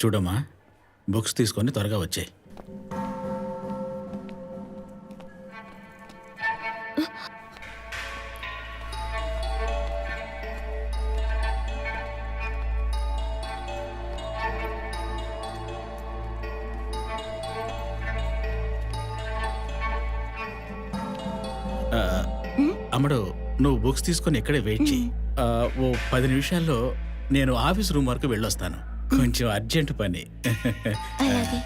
చూడమ్మా, బుక్స్ తీసుకొని త్వరగా వచ్చాయి. అమ్మడు, నువ్వు బుక్స్ తీసుకొని ఇక్కడే వెయిట్ చేయి. ఓ 10 నిమిషాల్లో నేను ఆఫీస్ రూమ్ వరకు వెళ్ళొస్తాను. కొంచెం అర్జెంట్ పని. అలాగే.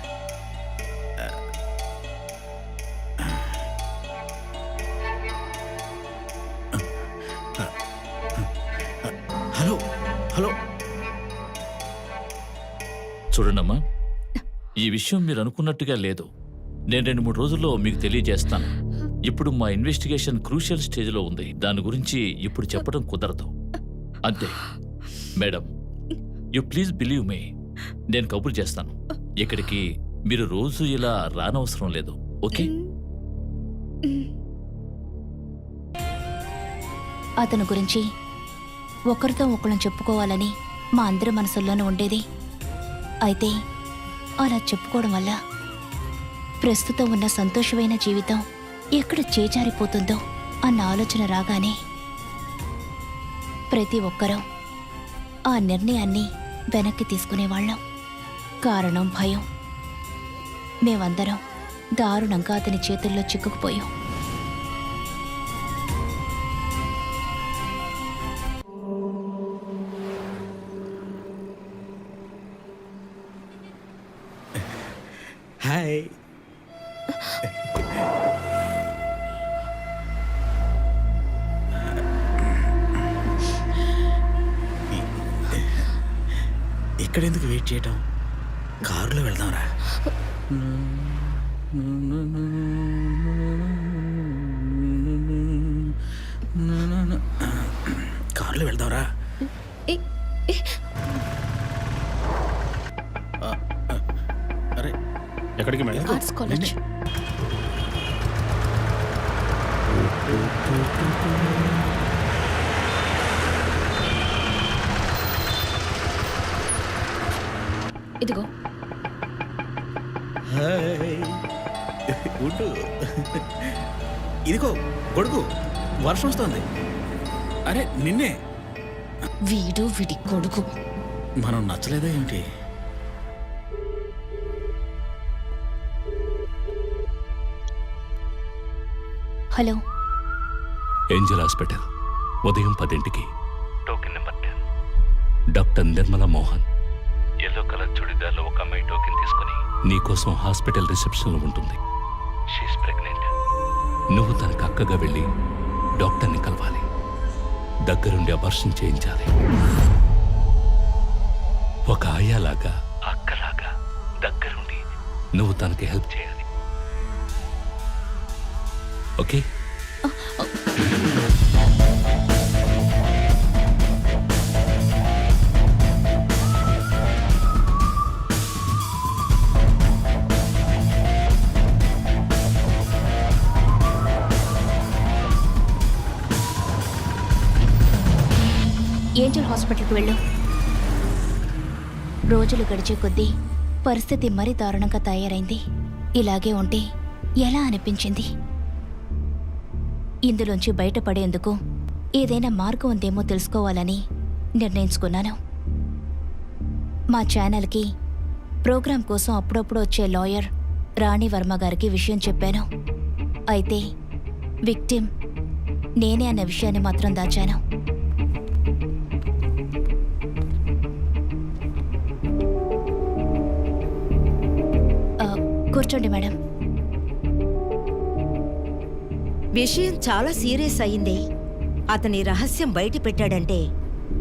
హలో హలో, చూడండమ్మా, ఈ విషయం మీరు అనుకున్నట్టుగా లేదు. నేను 2-3 రోజుల్లో మీకు తెలియజేస్తాను. ఇప్పుడు మా ఇన్వెస్టిగేషన్ క్రూషియల్ స్టేజ్లో ఉంది. దాని గురించి ఇప్పుడు చెప్పడం కుదరదు. అంతే madam, you please believe me. నేను కబురు చేస్తాను. ఇక్కడికి మీరు రోజు ఇలా రానవసరం లేదు. ఓకే? అతని గురించి ఒకరితో ఒకళ్ళని చెప్పుకోవాలని మా అందరి మనసుల్లోనూ ఉండేది. అయితే అలా చెప్పుకోవడం వల్ల ప్రస్తుతం ఉన్న సంతోషమైన జీవితం ఎక్కడ చేజారిపోతుందో అన్న ఆలోచన రాగానే ప్రతి ఒక్కరూ ఆ నిర్ణయాన్ని వెనక్కి తీసుకునేవాళ్ళం. కారణం భయం. మేమందరం దారుణంగా అతని చేతుల్లో చిక్కుకుపోయాం. హాయ్. ఇక్కడెందుకు వెయిట్ చేయటం? కారులో వెళ్దాంరా. కారులో వెళ్దాంరా. అరే, ఎక్కడికి మేడం? Arts college. ఇదిగో. ఉండు. ఇదిగో గొడుగు, వర్షం వస్తుంది. అరే నిన్నే. వీడు వీడి కొడుకు. మనం నచ్చలేదా ఏమిటి? హలో. ఏంజల్ హాస్పిటల్, ఉదయం 10ంటికి. Token number 10. Doctor Nirmala Mohan. Yellow colour చుడిదార్లో ఒక అమ్మాయి టోకెన్ తీసుకుని నీకోసం హాస్పిటల్ రిసెప్షన్లో ఉంటుంది. She is pregnant. నువ్వు తనకు అక్కగా వెళ్ళి డాక్టర్ని కలవాలి. దగ్గరుండి అబార్షన్ చేయించాలి. ఒక ఆయాలాగా, అక్కలాగా దగ్గరుండి నువ్వు తనకి హెల్ప్ చేయాలి. ఓకే? ఏంజల్ హాస్పిటల్కి వెళ్ళు. రోజులు గడిచే కొద్దీ పరిస్థితి మరీ దారుణంగా తయారైంది. ఇలాగే ఉంటే ఎలా అనిపించింది? ఇందులోంచి బయటపడేందుకు ఏదైనా మార్గం ఉందేమో తెలుసుకోవాలని నిర్ణయించుకున్నాను. మా ఛానల్కి ప్రోగ్రాం కోసం అప్పుడప్పుడు వచ్చే లాయర్ రాణి వర్మ గారికి విషయం చెప్పాను. అయితే విక్టిమ్ నేనే అన్న విషయాన్ని మాత్రం దాచాను. కూర్చోండి మేడం. విషయం చాలా సీరియస్ అయింది. అతని రహస్యం బయట పెట్టాడంటే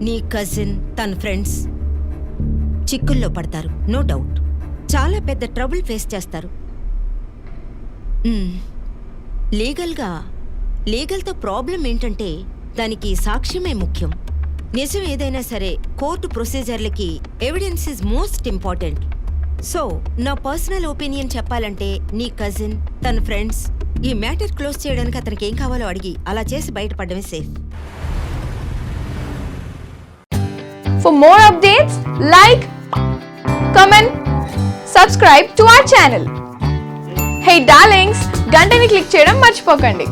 నీ కజిన్, తన ఫ్రెండ్స్ చిక్కుల్లో పడతారు. No doubt. చాలా పెద్ద ట్రబుల్ ఫేస్ చేస్తారు. లీగల్తో ప్రాబ్లం ఏంటంటే దానికి సాక్ష్యమే ముఖ్యం. నిజం ఏదైనా సరే కోర్టు ప్రొసీజర్లకి evidence is most important. So నా పర్సనల్ ఒపీనియన్ చెప్పాలంటే నీ కజిన్, తన ఫ్రెండ్స్ ఈ మ్యాటర్ క్లోజ్ చేయడానికి అతనికి ఏం కావాలో అడిగి అలా చేసి బయటపడమే safe. For more updates, like, comment, subscribe to our channel. Hey darlings, గంటని click చేయడం మర్చిపోకండి.